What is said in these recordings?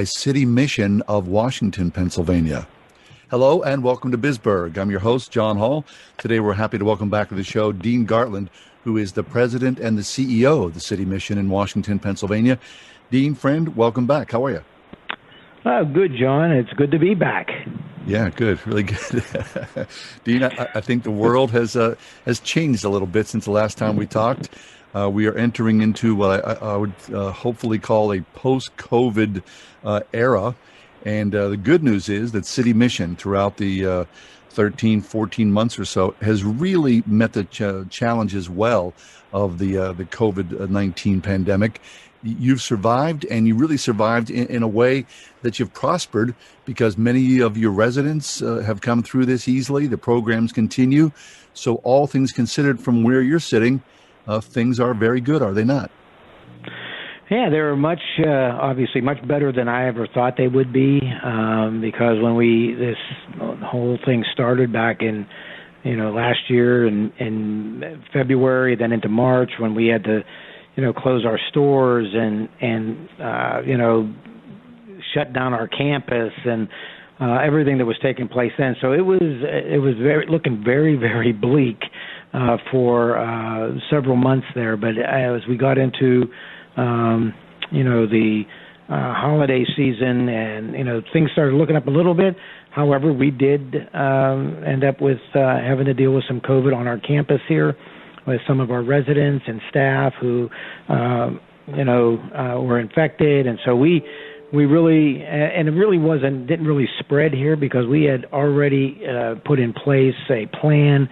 City Mission of Washington, Pennsylvania. Hello and welcome to BIZBURGH. I'm your host, John Hall. Today we're happy to welcome back to the show Dean Gartland, who is the president and the CEO of the City Mission in Washington, Pennsylvania. Dean, friend, welcome back. How are you? Good, John. It's good to be back. Yeah, good. Really good. Dean, I think the world has changed a little bit since the last time we talked. We are entering into what I would hopefully call a post-COVID era. And the good news is that City Mission throughout the 13, 14 months or so has really met the challenges well of the COVID-19 pandemic. You've survived, and you really survived in a way that you've prospered because many of your residents have come through this easily. The programs continue. So all things considered, from where you're sitting, things are very good, are they not? Yeah, they're obviously much better than I ever thought they would be, because when this whole thing started back in, last year in February, then into March, when we had to, close our stores and shut down our campus and everything that was taking place then. So it was looking very, very bleak for several months there. But as we got into the holiday season and, things started looking up a little bit. However, we did end up with having to deal with some COVID on our campus here with some of our residents and staff who, were infected. And so we really, and it really didn't really spread here because we had already put in place a plan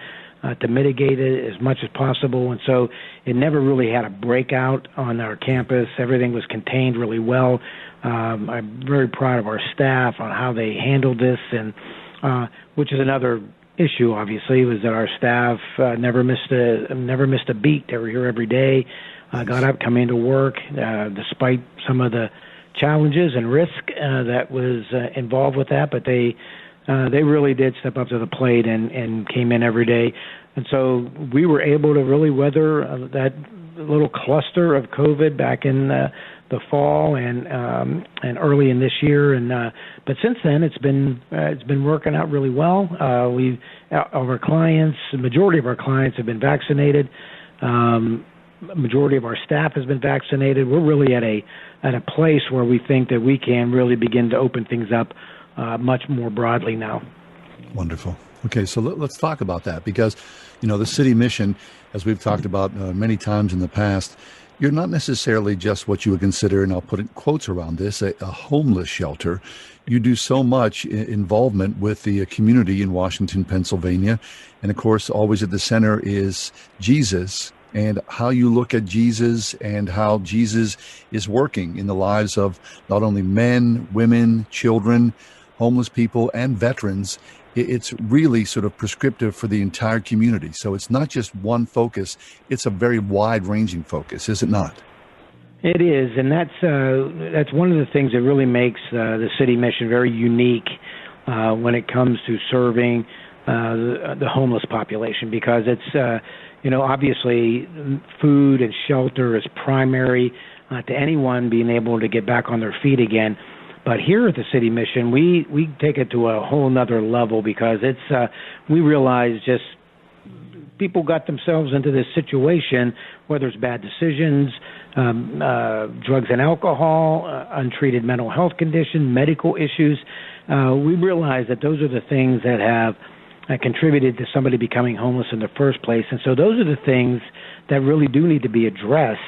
to mitigate it as much as possible. And so it never really had a breakout on our campus. Everything was contained really well. I'm very proud of our staff on how they handled this, and which is another issue, obviously, was that our staff never missed a beat. They were here every day, got up, come into work, despite some of the challenges and risk that was involved with that. But they really did step up to the plate and came in every day. And so we were able to really weather that little cluster of COVID back in the fall and early in this year. And but since then, it's been working out really well. The majority of our clients have been vaccinated. Majority of our staff has been vaccinated. We're really at a place where we think that we can really begin to open things up much more broadly now. Wonderful. Okay, so let's talk about that because, the City Mission, as we've talked about many times in the past, you're not necessarily just what you would consider, and I'll put in quotes around this, a homeless shelter. You do so much involvement with the community in Washington, Pennsylvania. And of course, always at the center is Jesus and how you look at Jesus and how Jesus is working in the lives of not only men, women, children, homeless people, and veterans. It's really sort of prescriptive for the entire community. So it's not just one focus. It's a very wide-ranging focus, is it not? It is, and that's one of the things that really makes the City Mission very unique when it comes to serving the homeless population, because it's, obviously food and shelter is primary to anyone being able to get back on their feet again. But here at the City Mission, we take it to a whole nother level because it's we realize just people got themselves into this situation, whether it's bad decisions, drugs and alcohol, untreated mental health condition, medical issues. We realize that those are the things that have contributed to somebody becoming homeless in the first place. And so those are the things that really do need to be addressed.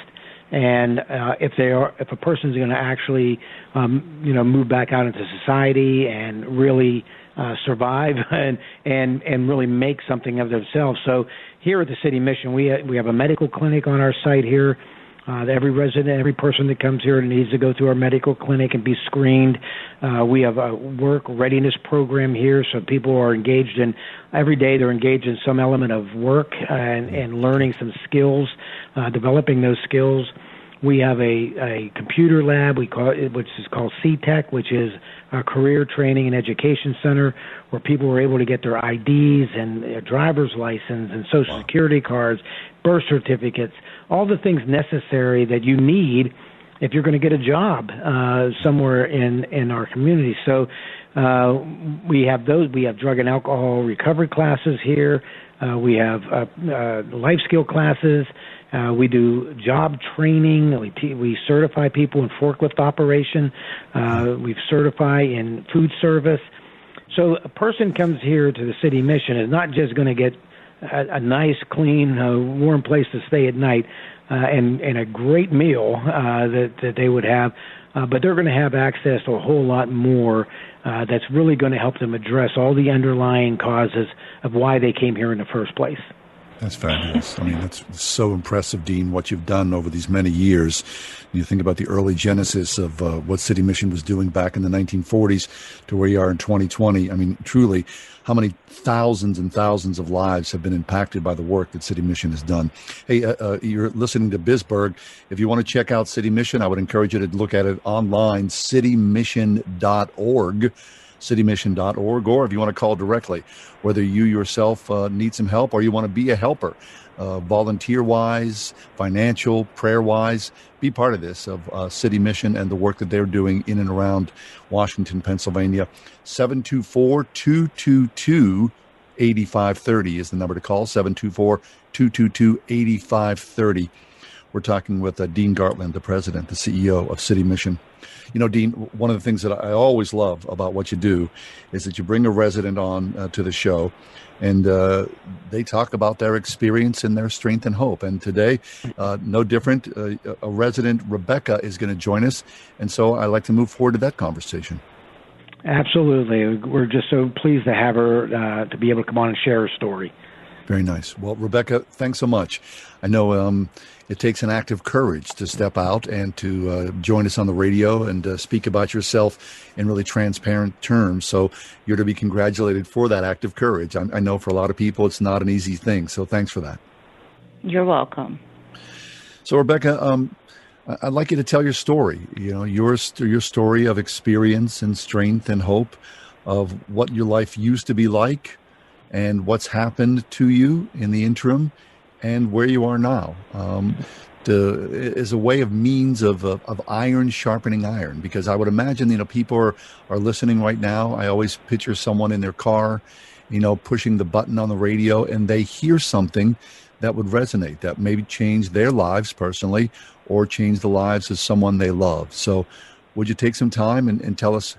And if a person's going to actually, move back out into society and really survive and really make something of themselves. So here at the City Mission, we have a medical clinic on our site here. Every resident, every person that comes here needs to go through our medical clinic and be screened. We have a work readiness program here, so people are engaged in, every day they're engaged in some element of work and learning some skills, developing those skills. We have a computer lab, which is called CTech, which is a career training and education center where people are able to get their IDs and their driver's license and social security cards, birth certificates, all the things necessary that you need if you're going to get a job somewhere in our community. So we have those. We have drug and alcohol recovery classes here. We have life skill classes. We do job training. We certify people in forklift operation. We certify in food service. So a person comes here to the City Mission is not just going to get a nice, clean, warm place to stay at night and a great meal that they would have, but they're going to have access to a whole lot more that's really going to help them address all the underlying causes of why they came here in the first place. That's fabulous. I mean, that's so impressive, Dean, what you've done over these many years. You think about the early genesis of what City Mission was doing back in the 1940s to where you are in 2020. I mean, truly, how many thousands and thousands of lives have been impacted by the work that City Mission has done. Hey, you're listening to BIZBURGH. If you want to check out City Mission, I would encourage you to look at it online, citymission.org. citymission.org, or if you want to call directly, whether you yourself need some help or you want to be a helper, volunteer-wise, financial, prayer-wise, be part of this, of City Mission and the work that they're doing in and around Washington, Pennsylvania. 724-222-8530 is the number to call, 724-222-8530. We're talking with Dean Gartland, the president, the CEO of City Mission. You know, Dean, one of the things that I always love about what you do is that you bring a resident on to the show, and they talk about their experience and their strength and hope. And today, no different, a resident, Rebecca, is going to join us. And so I'd like to move forward to that conversation. Absolutely. We're just so pleased to have her to be able to come on and share her story. Very nice. Well, Rebecca, thanks so much. I know it takes an act of courage to step out and to join us on the radio and speak about yourself in really transparent terms. So you're to be congratulated for that act of courage. I know for a lot of people it's not an easy thing. So thanks for that. You're welcome. So, Rebecca, I'd like you to tell your story, you know, your story of experience and strength and hope of what your life used to be like and what's happened to you in the interim and where you are now, as a way of means of iron sharpening iron. Because I would imagine, you know, people are listening right now. I always picture someone in their car, you know, pushing the button on the radio, and they hear something that would resonate, that maybe change their lives personally or change the lives of someone they love. So would you take some time and tell us,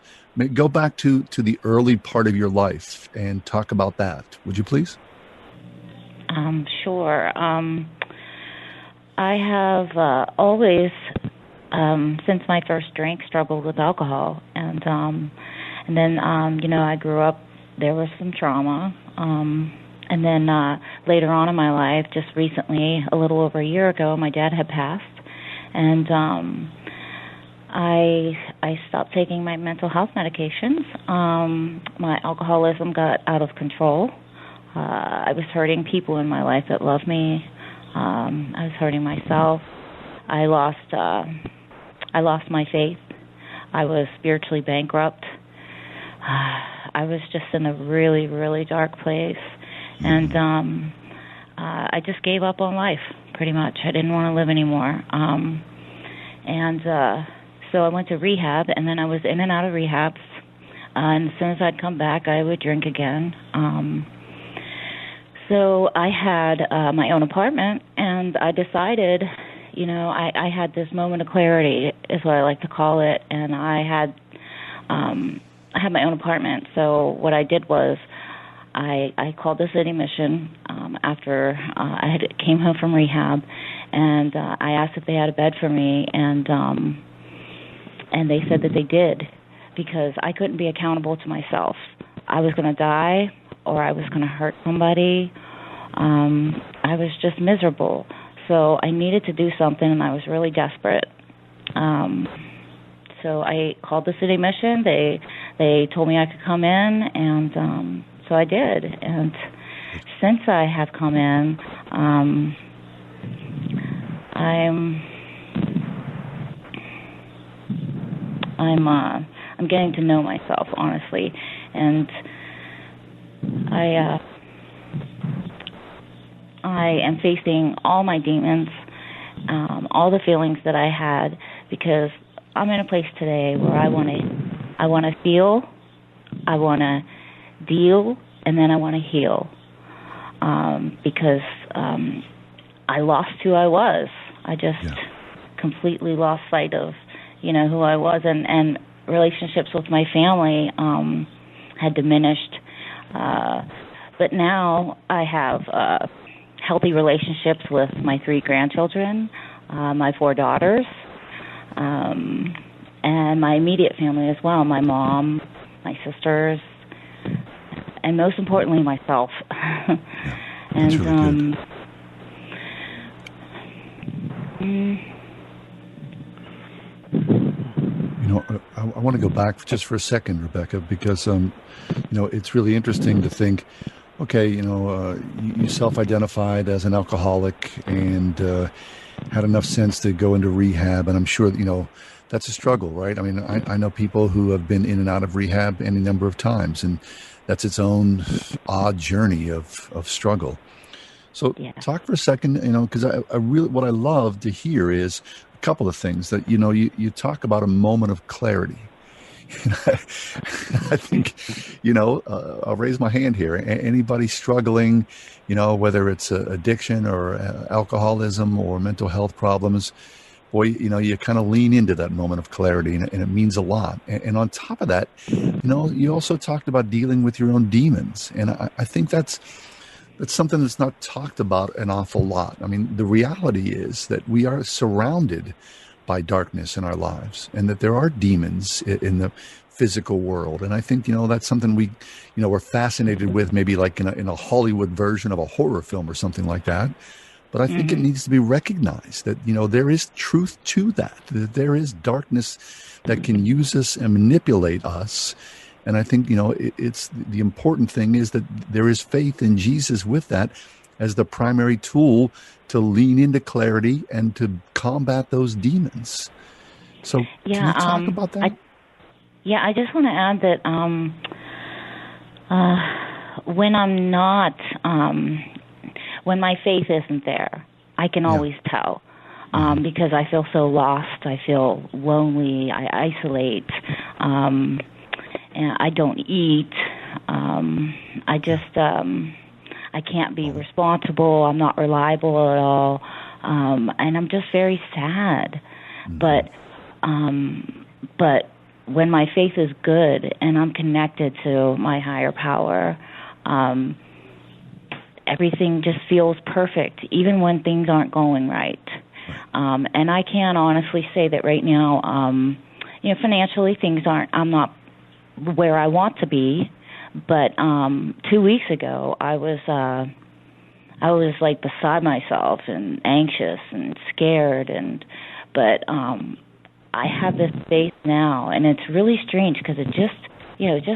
go back to the early part of your life and talk about that, would you please? Sure. I have always, since my first drink, struggled with alcohol, and then you know, I grew up. There was some trauma, and then later on in my life, just recently, a little over a year ago, my dad had passed, and I stopped taking my mental health medications. My alcoholism got out of control. I was hurting people in my life that loved me. I was hurting myself. I lost my faith. I was spiritually bankrupt. I was just in a really, really dark place. And I just gave up on life, pretty much. I didn't want to live anymore. So I went to rehab, and then I was in and out of rehabs. And as soon as I'd come back, I would drink again. So I had my own apartment, and I decided, you know, I had this moment of clarity, is what I like to call it, and I had my own apartment. So what I did was I called the City Mission after I came home from rehab, and I asked if they had a bed for me, and they said that they did, because I couldn't be accountable to myself. I was going to die, or I was going to hurt somebody. I was just miserable. So I needed to do something, and I was really desperate. So I called the City Mission. They told me I could come in, and so I did. And since I have come in, I'm getting to know myself, honestly, and I am facing all my demons, all the feelings that I had because I'm in a place today where I want to feel, I want to deal, and then I want to heal. Because I lost who I was. I just completely lost sight of, who I was, and relationships with my family had diminished. But now I have healthy relationships with my 3 grandchildren, my 4 daughters, and my immediate family as well, my mom, my sisters, and most importantly, myself. That's really good. I want to go back just for a second, Rebecca, because it's really interesting to think. Okay, you self-identified as an alcoholic and had enough sense to go into rehab, and I'm sure that's a struggle, right? I mean, I know people who have been in and out of rehab any number of times, and that's its own odd journey of struggle. So talk for a second, because I really, what I love to hear is a couple of things that, you talk about a moment of clarity. And I think, I'll raise my hand here. Anybody struggling, whether it's addiction or alcoholism or mental health problems, boy, you kind of lean into that moment of clarity, and it means a lot. And on top of that, you also talked about dealing with your own demons. And I think that's something that's not talked about an awful lot. I mean, the reality is that we are surrounded by darkness in our lives, and that there are demons in the physical world. And I think, that's something we're fascinated with, maybe like in a Hollywood version of a horror film or something like that. But I think it needs to be recognized that, there is truth to that there is darkness that can use us and manipulate us. And I think, it's the important thing is that there is faith in Jesus with that as the primary tool to lean into clarity and to combat those demons. So can you talk about that? I just want to add that when I'm not, when my faith isn't there, I can always tell. Because I feel so lost, I feel lonely, I isolate, and I don't eat. I can't be responsible. I'm not reliable at all, and I'm just very sad. But when my faith is good and I'm connected to my higher power, everything just feels perfect, even when things aren't going right. And I can honestly say that right now, financially things aren't. I'm not where I want to be. But 2 weeks ago, I was like beside myself and anxious and scared, but I have this faith now, and it's really strange because it just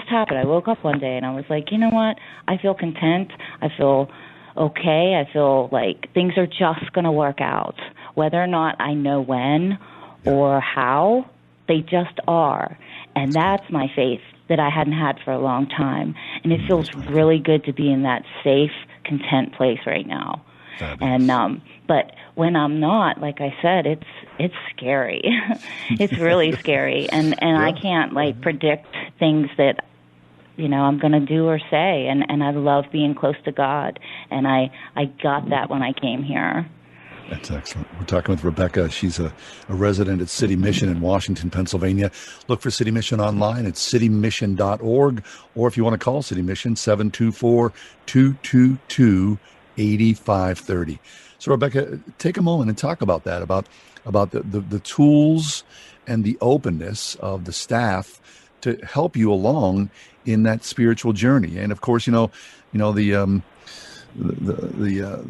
happened. I woke up one day and I was like, you know what? I feel content. I feel okay. I feel like things are just going to work out, whether or not I know when or how. They just are, and that's my faith that I hadn't had for a long time. And it feels really good to be in that safe, content place right now. Fabulous. And but when I'm not, like I said, it's scary. It's really scary. And I can't predict things that I'm going to do or say. And I love being close to God. And I got that when I came here. That's excellent. We're talking with Rebecca. She's a resident at City Mission in Washington, Pennsylvania. Look for City Mission online at citymission.org, or if you want to call City Mission, 724-222-8530. So, Rebecca, take a moment and talk about that, about the tools and the openness of the staff to help you along in that spiritual journey. And, of course, the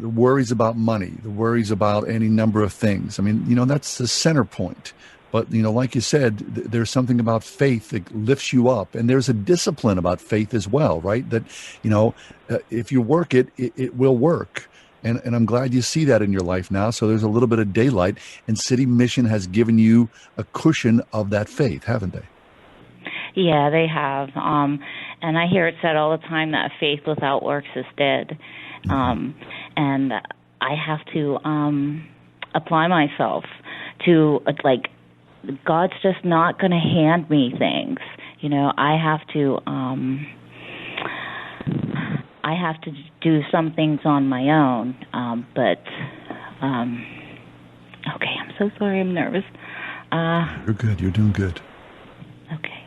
worries about money, the worries about any number of things. I mean, that's the center point. But, like you said, there's something about faith that lifts you up. And there's a discipline about faith as well, right? That, if you work it, it will work. And I'm glad you see that in your life now. So there's a little bit of daylight. And City Mission has given you a cushion of that faith, haven't they? Yeah, they have. And I hear it said all the time that faith without works is dead. And I have to apply myself to God's just not going to hand me things. I have to do some things on my own. Okay, I'm so sorry. I'm nervous. You're good. You're doing good. Okay.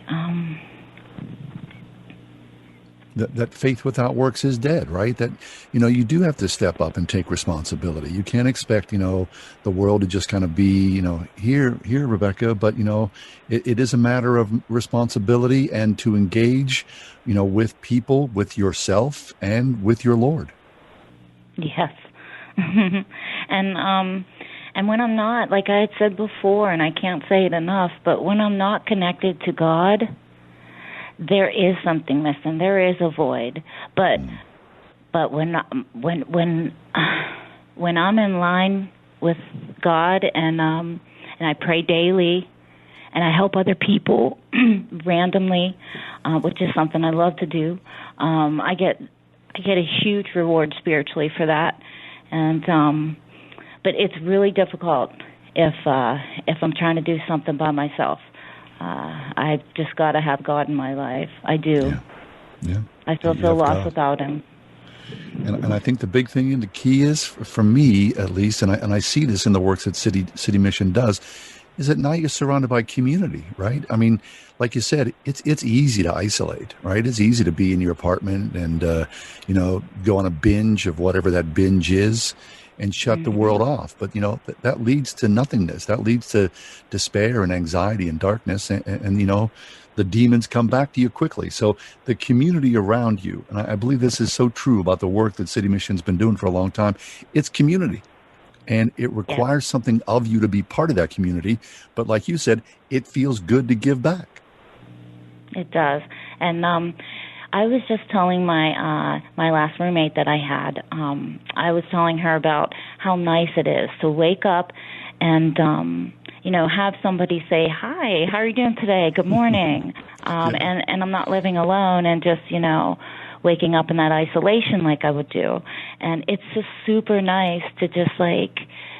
That faith without works is dead, right? That, you do have to step up and take responsibility. You can't expect, the world to just kind of be, here, Rebecca, but, it is a matter of responsibility and to engage, with people, with yourself, and with your Lord. Yes. And when I'm not, like I had said before, and I can't say it enough, but when I'm not connected to God, there is something missing. There is a void. But when I'm in line with God and I pray daily and I help other people randomly, which is something I love to do, I get a huge reward spiritually for that. And but it's really difficult if I'm trying to do something by myself. I've just got to have God in my life. I do. Yeah. I feel so lost without Him. And I think the big thing and the key is, for me at least, and I see this in the works that City Mission does, is that now you're surrounded by community, right? I mean, like you said, it's easy to isolate, right? It's easy to be in your apartment and go on a binge of whatever that binge is, and shut the world off. But, that leads to nothingness. That leads to despair and anxiety and darkness. And the demons come back to you quickly. So the community around you, and I believe this is so true about the work that City Mission's been doing for a long time, it's community. And it requires something of you to be part of that community. But like you said, it feels good to give back. It does. And I was just telling my last roommate that I had, I was telling her about how nice it is to wake up and, have somebody say, hi, how are you doing today? Good morning. And I'm not living alone and just, waking up in that isolation like I would do. And it's just super nice to just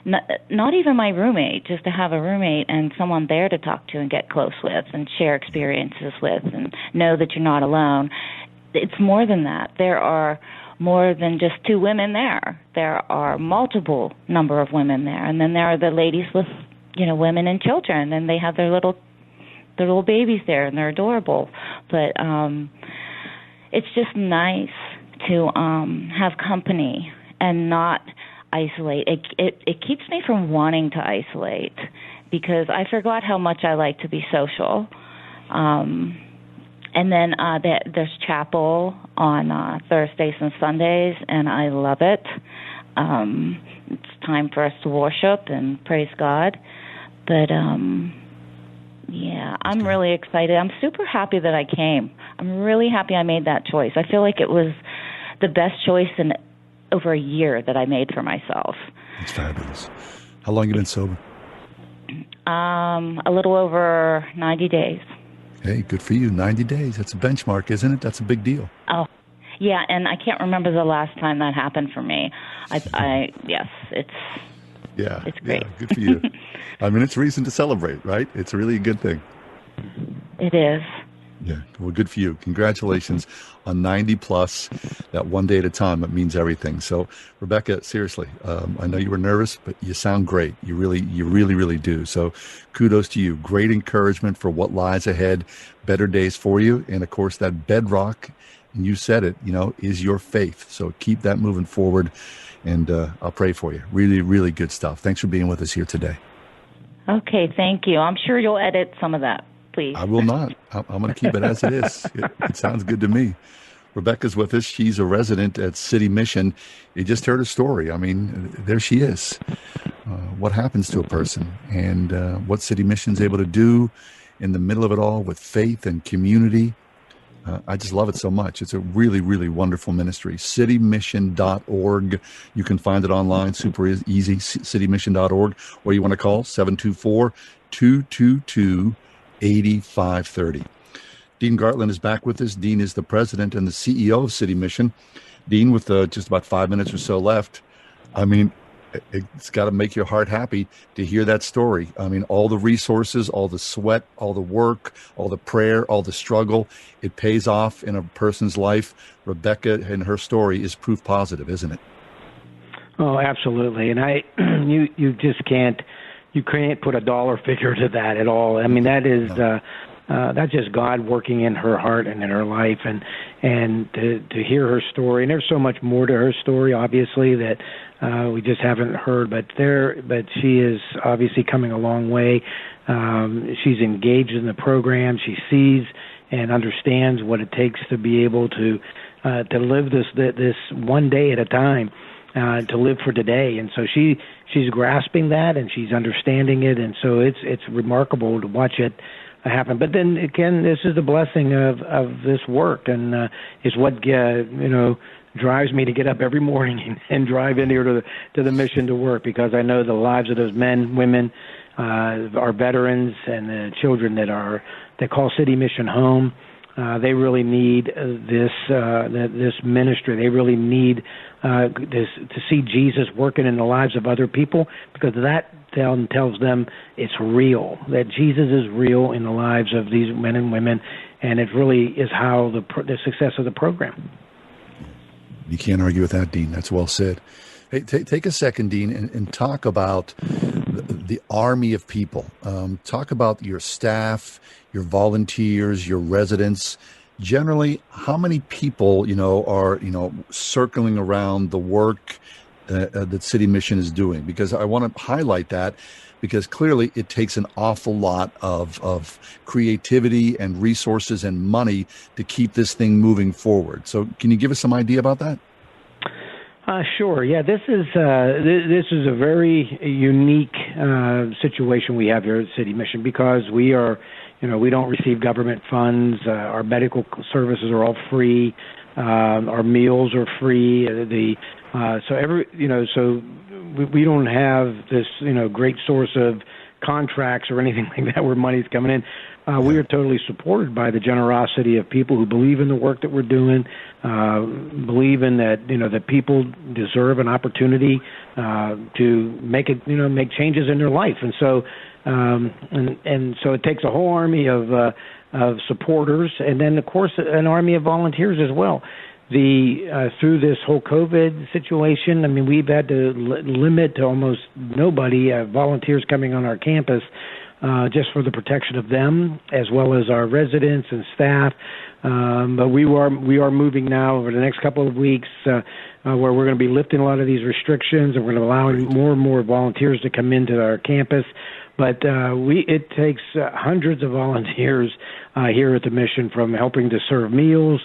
not even my roommate, just to have a roommate and someone there to talk to and get close with and share experiences with and know that you're not alone. It's more than that. There are more than just two women there. There are multiple number of women there. And then there are the ladies with, women and children, and they have their little babies there, and they're adorable. But it's just nice to have company and not isolate. It keeps me from wanting to isolate because I forgot how much I like to be social. And then there's chapel on Thursdays and Sundays, and I love it. It's time for us to worship and praise God. But, I'm really excited. I'm super happy that I came. I'm really happy I made that choice. I feel like it was the best choice in over a year that I made for myself. That's fabulous. How long have you been sober? A little over 90 days. Hey, good for you. 90 days. That's a benchmark, isn't it? That's a big deal. Oh, yeah, and I can't remember the last time that happened for me. Yes, it's great. Yeah, good for you. I mean, it's reason to celebrate, right? It's really a good thing. It is. Yeah, well, good for you. Congratulations on 90 plus. That one day at a time, it means everything. So, Rebecca, seriously, I know you were nervous, but you sound great. You really do. So, kudos to you. Great encouragement for what lies ahead. Better days for you, and of course, that bedrock. And you said it, is your faith. So keep that moving forward, and I'll pray for you. Really, really good stuff. Thanks for being with us here today. Okay, thank you. I'm sure you'll edit some of that, please. I will not. I'm going to keep it as it is. It sounds good to me. Rebecca's with us. She's a resident at City Mission. You just heard her story. I mean, there she is. What happens to a person and what City Mission's able to do in the middle of it all with faith and community. I just love it so much. It's a really, really wonderful ministry. citymission.org. You can find it online, super easy, citymission.org, or you want to call 724-222-8530. Dean Gartland is back with us. Dean is the president and the CEO of City Mission. Dean, with just about 5 minutes or so left, I mean, It's got to make your heart happy to hear that story. I mean, all the resources, all the sweat, all the work, all the prayer, all the struggle, it pays off in a person's life. Rebecca and her story is proof positive, isn't it? Oh, absolutely. And you just can't put a dollar figure to that at all. I mean, that's just God working in her heart and in her life, and to hear her story. And there's so much more to her story, obviously, that we just haven't heard. But she is obviously coming a long way. She's engaged in the program. She sees and understands what it takes to be able to live this one day at a time. To live for today, and so she's grasping that, and she's understanding it, and so it's remarkable to watch it happen. But then again, this is the blessing of this work, and is what drives me to get up every morning and drive in here to the mission to work, because I know the lives of those men, women, our veterans, and the children that call City Mission home. They really need this ministry. They really need to see Jesus working in the lives of other people, because that tells them it's real, that Jesus is real in the lives of these men and women, and it really is how the success of the program. You can't argue with that, Dean. That's well said. Hey, take a second, Dean, and talk about the army of people. Talk about your staff, your volunteers, your residents. Generally, how many people, are, circling around the work that City Mission is doing? Because I want to highlight that, because clearly it takes an awful lot of creativity and resources and money to keep this thing moving forward. So can you give us some idea about that? Sure. Yeah, this is a very unique situation we have here at City Mission, because we are, we don't receive government funds. Our medical services are all free. Our meals are free. So we don't have this great source of contracts or anything like that where money's coming in. We are totally supported by the generosity of people who believe in the work that we're doing, believe in that that people deserve an opportunity to make changes in their life, and so so it takes a whole army of supporters, and then of course an army of volunteers as well. Through this whole COVID situation, I mean, we've had to limit to almost nobody volunteers coming on our campus. Just for the protection of them, as well as our residents and staff. But we are moving now over the next couple of weeks, where we're going to be lifting a lot of these restrictions, and we're going to be allowing more and more volunteers to come into our campus. But it takes hundreds of volunteers here at the mission, from helping to serve meals,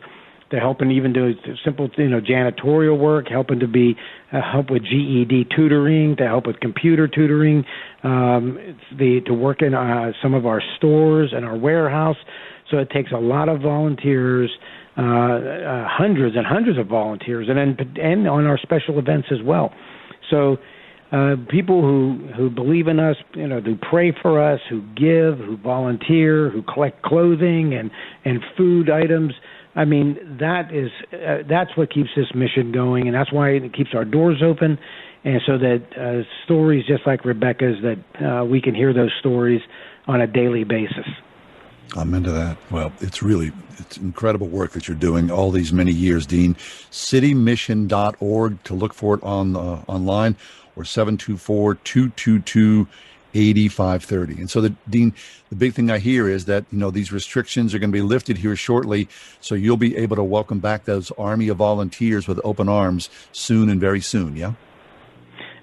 to helping even do simple, janitorial work, helping to be help with GED tutoring, to help with computer tutoring, to work in some of our stores and our warehouse. So it takes a lot of volunteers, hundreds and hundreds of volunteers, and on our special events as well. So people who believe in us, who pray for us, who give, who volunteer, who collect clothing and food items. I mean, that's what keeps this mission going, and that's why it keeps our doors open, and so that stories just like Rebecca's, that we can hear those stories on a daily basis. I'm into that. Well, it's incredible work that you're doing all these many years, Dean. citymission.org to look for it online, or 724-222 8530. And so, Dean, the big thing I hear is that, these restrictions are going to be lifted here shortly, so you'll be able to welcome back those army of volunteers with open arms soon and very soon, yeah?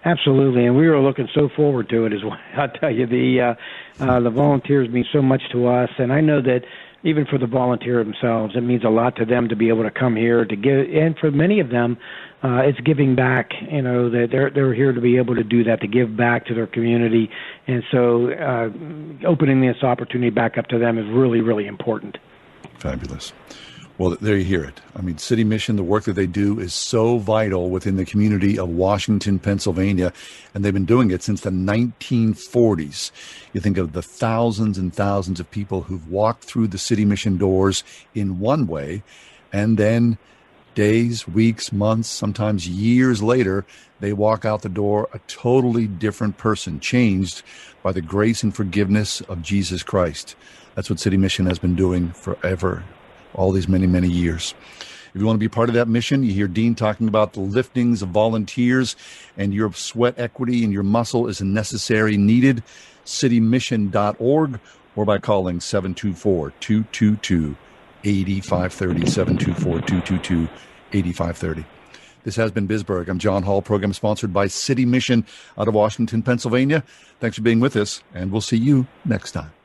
Absolutely, and we are looking so forward to it as well. I'll tell you, the volunteers mean so much to us, and I know that even for the volunteer themselves, it means a lot to them to be able to come here to give, and for many of them, it's giving back. That they're here to be able to do that, to give back to their community, and so opening this opportunity back up to them is really, really important. Fabulous. Well, there you hear it. I mean, City Mission, the work that they do is so vital within the community of Washington, Pennsylvania, and they've been doing it since the 1940s. You think of the thousands and thousands of people who've walked through the City Mission doors in one way, and then days, weeks, months, sometimes years later, they walk out the door a totally different person, changed by the grace and forgiveness of Jesus Christ. That's what City Mission has been doing forever, all these many, many years. If you want to be part of that mission, you hear Dean talking about the liftings of volunteers, and your sweat equity and your muscle is a necessary, needed. citymission.org, or by calling 724-222-8530, 724-222-8530. This has been BIZBURGH. I'm John Hall, program sponsored by City Mission out of Washington, Pennsylvania. Thanks for being with us, and we'll see you next time.